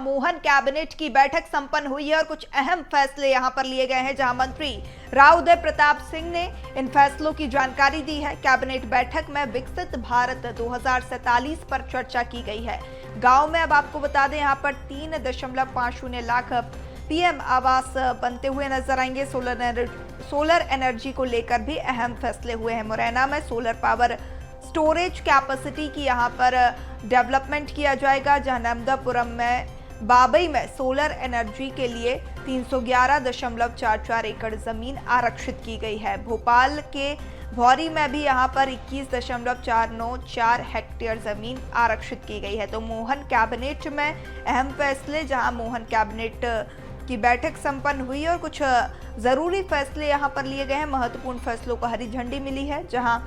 Mohan cabinet की बैठक संपन्न हुई है और कुछ अहम फैसले यहां पर लिए गए हैं, जहां मंत्री राव उदय प्रताप सिंह ने इन फैसलों की जानकारी दी है। कैबिनेट बैठक में विकसित भारत 2047 पर चर्चा की गई है। गांव में अब आपको बता दें, यहां पर 3.50 लाख पीएम आवास बनते हुए नजर आएंगे। सोलर एनर्जी को लेकर भी अहम फैसले हुए हैं। मुरैना में सोलर पावर स्टोरेज कैपेसिटी की यहां पर डेवलपमेंट किया जाएगा, जहां नर्मदापुरम में बाबई में सोलर एनर्जी के लिए 311.44 एकड़ जमीन आरक्षित की गई है। भोपाल के भौरी में भी यहां पर 21.494 हेक्टेयर जमीन आरक्षित की गई है। तो मोहन कैबिनेट में अहम फैसले, जहां मोहन कैबिनेट की बैठक संपन्न हुई और कुछ जरूरी फैसले यहां पर लिए गए हैं। महत्वपूर्ण फैसलों को हरी झंडी मिली है, जहां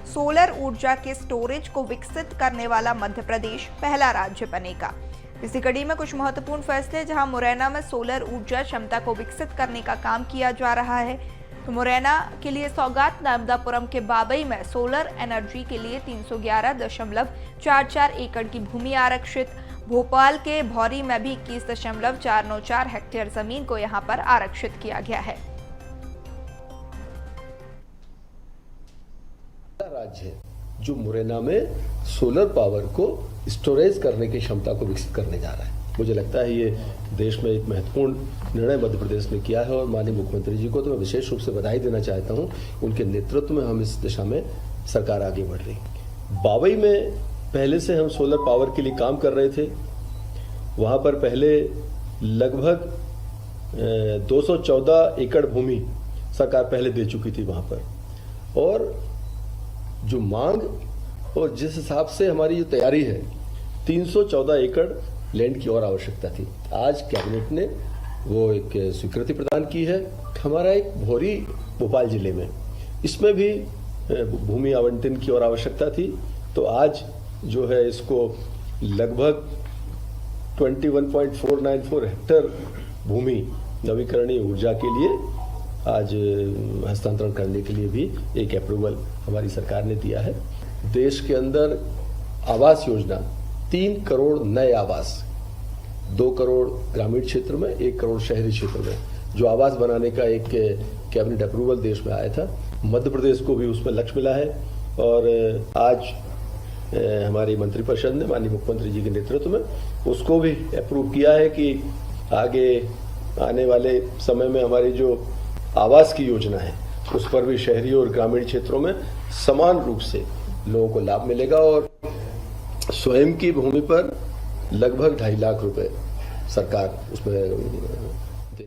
सोलर ऊर्जा के स्टोरेज को विकसित करने वाला मध्य प्रदेश पहला राज्य बनेगा। इसी कड़ी में कुछ महत्वपूर्ण फैसले, जहां मुरैना में सोलर ऊर्जा क्षमता को विकसित करने का काम किया जा रहा है। तो मुरैना के लिए सौगात, नर्मदापुरम के बाबई में सोलर एनर्जी के लिए 311.44 एकड़ की भूमि आरक्षित। भोपाल के भौरी में भी 21.494 हेक्टेयर जमीन को यहां पर आरक्षित किया गया है। राज्य जो मुरैना में सोलर पावर को स्टोरेज करने की क्षमता को विकसित करने जा रहा है। मुझे लगता है ये देश में एक महत्वपूर्ण निर्णय मध्य प्रदेश ने किया है और माननीय मुख्यमंत्री जी को तो मैं विशेष रूप से बधाई देना चाहता हूं। उनके नेतृत्व में हम इस दिशा में सरकार आगे बढ़ रही। बाबई में पहले से हम सोलर पावर के लिए काम कर रहे थे। वहां पर पहले लगभग 214 एकड़ भूमि सरकार पहले दे चुकी थी वहां पर, और जो मांग और जिस हिसाब से हमारी जो तैयारी है 314 एकड़ लैंड की और आवश्यकता थी। आज कैबिनेट ने वो एक स्वीकृति प्रदान की है। हमारा एक भौरी भोपाल जिले में, इसमें भी भूमि आवंटन की और आवश्यकता थी। तो आज जो है इसको लगभग 21.494 हेक्टेयर भूमि नवीकरणीय ऊर्जा के लिए आज हस्तांतरण करने के लिए भी एक अप्रूवल हमारी सरकार ने दिया है। देश के अंदर आवास योजना 3 करोड़ नए आवास, 2 करोड़ ग्रामीण क्षेत्र में, 1 करोड़ शहरी क्षेत्र में जो आवास बनाने का एक कैबिनेट अप्रूवल देश में आया था। मध्य प्रदेश को भी उसमें लक्ष्य मिला है और आज हमारी मंत्रिपरिषद ने माननीय मुख्यमंत्री जी के नेतृत्व में उसको भी अप्रूव किया है कि आगे आने वाले समय में हमारी जो आवास की योजना है उस पर भी शहरी और ग्रामीण क्षेत्रों में समान रूप से लोगों को लाभ मिलेगा और स्वयं की भूमि पर लगभग 2.5 लाख रुपए सरकार उसमें देने।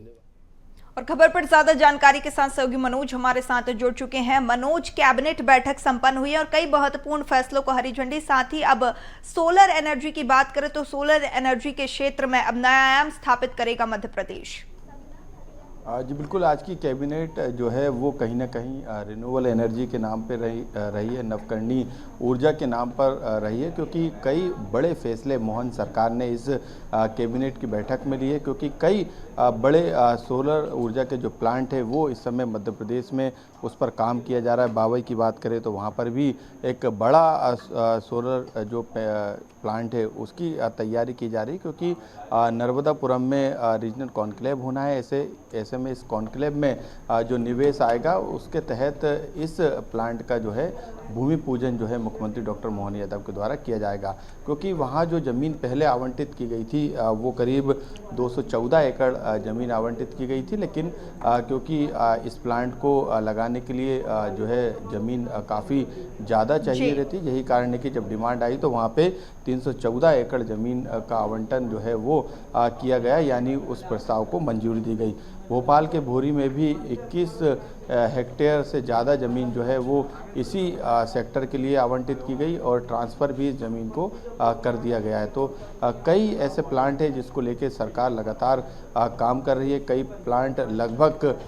और खबर पर ज्यादा जानकारी के साथ सहयोगी मनोज हमारे साथ जुड़ चुके हैं। मनोज, कैबिनेट बैठक संपन्न हुई है और कई महत्वपूर्ण फैसलों को हरी झंडी, साथ ही अब सोलर एनर्जी की बात करें तो सोलर एनर्जी के क्षेत्र में अब नया आयाम स्थापित करेगा मध्य प्रदेश। जी बिल्कुल, आज की कैबिनेट जो है वो कहीं ना कहीं रिन्यूएबल एनर्जी के नाम पे रही है, नवकरणीय ऊर्जा के नाम पर रही है, क्योंकि कई बड़े फैसले मोहन सरकार ने इस कैबिनेट की बैठक में लिए। क्योंकि कई बड़े सोलर ऊर्जा के जो प्लांट है वो इस समय मध्य प्रदेश में उस पर काम किया जा रहा है। बाबई की बात करें तो वहाँ पर भी एक बड़ा सोलर जो प्लांट है उसकी तैयारी की जा रही है, क्योंकि नर्मदापुरम में रीजनल कॉन्क्लेव होना है। ऐसे में इस कॉन्क्लेव में जो निवेश आएगा उसके तहत इस प्लांट का जो है भूमि पूजन जो है मुख्यमंत्री डॉक्टर मोहन यादव के द्वारा किया जाएगा। क्योंकि वहाँ जो ज़मीन पहले आवंटित की गई थी वो करीब 214 एकड़ ज़मीन आवंटित की गई थी, लेकिन क्योंकि इस प्लांट को लगाने के लिए जो है ज़मीन काफ़ी ज़्यादा चाहिए रहती, यही कारण है कि जब डिमांड आई तो वहाँ पे 314 एकड़ ज़मीन का आवंटन जो है वो किया गया, यानी उस प्रस्ताव को मंजूरी दी गई। भोपाल के भोरी में भी 21 हेक्टेयर से ज़्यादा ज़मीन जो है वो इसी सेक्टर के लिए आवंटित की गई और ट्रांसफ़र भी इस ज़मीन को कर दिया गया है। तो कई ऐसे प्लांट हैं जिसको लेके सरकार लगातार काम कर रही है। कई प्लांट लगभग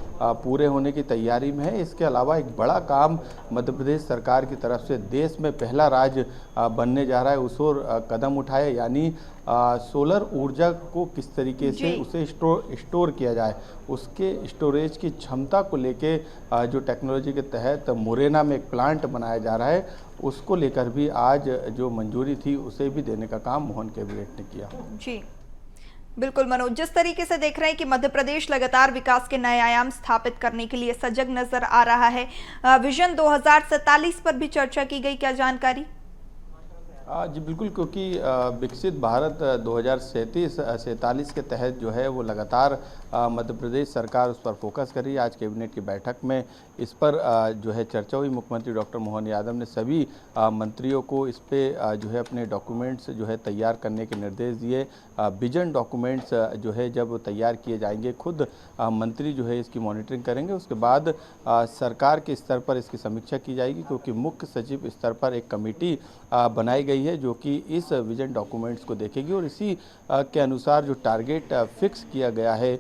पूरे होने की तैयारी में है। इसके अलावा एक बड़ा काम मध्य प्रदेश सरकार की तरफ से देश में पहला राज्य बनने जा रहा है, उस ओर कदम उठाए, यानी सोलर ऊर्जा को किस तरीके से उसे स्टोर किया जाए, उसके स्टोरेज की क्षमता को लेके जो टेक्नोलॉजी के तहत मुरैना में एक प्लांट बनाया जा रहा है, उसको लेकर भी आज जो मंजूरी थी उसे भी देने का काम मोहन कैबिनेट ने किया। जी बिल्कुल मनोज, जिस तरीके से देख रहे हैं कि मध्य प्रदेश लगातार विकास के नए आयाम स्थापित करने के लिए सजग नजर आ रहा है, विजन 2047 पर भी चर्चा की गई, क्या जानकारी? जी बिल्कुल, क्योंकि विकसित भारत 2047 के तहत जो है वो लगातार मध्य प्रदेश सरकार उस पर फोकस कर रही है। आज कैबिनेट की बैठक में इस पर जो है चर्चा हुई। मुख्यमंत्री डॉक्टर मोहन यादव ने सभी मंत्रियों को इस पे जो है अपने डॉक्यूमेंट्स जो है तैयार करने के निर्देश दिए। विजन डॉक्यूमेंट्स जो है जब तैयार किए जाएंगे, खुद मंत्री जो है इसकी मॉनिटरिंग करेंगे। उसके बाद सरकार के स्तर पर इसकी समीक्षा की जाएगी, क्योंकि मुख्य सचिव स्तर पर एक कमेटी बनाई गई है जो कि इस विजन डॉक्यूमेंट्स को देखेगी और इसी के अनुसार जो टारगेट फिक्स किया गया है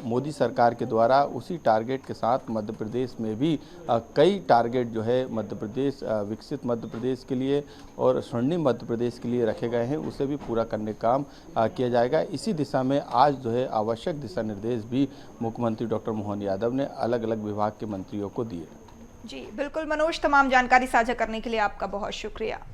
मोदी सरकार के द्वारा, उसी टारगेट के साथ मध्य प्रदेश में भी कई टारगेट जो है मध्य प्रदेश विकसित मध्य प्रदेश के लिए और स्वर्णिम मध्य प्रदेश के लिए रखे गए हैं, उसे भी पूरा करने का काम किया जाएगा। इसी दिशा में आज जो है आवश्यक दिशा निर्देश भी मुख्यमंत्री डॉक्टर मोहन यादव ने अलग अलग विभाग के मंत्रियों को दिए। जी बिल्कुल मनोज, तमाम जानकारी साझा करने के लिए आपका बहुत शुक्रिया।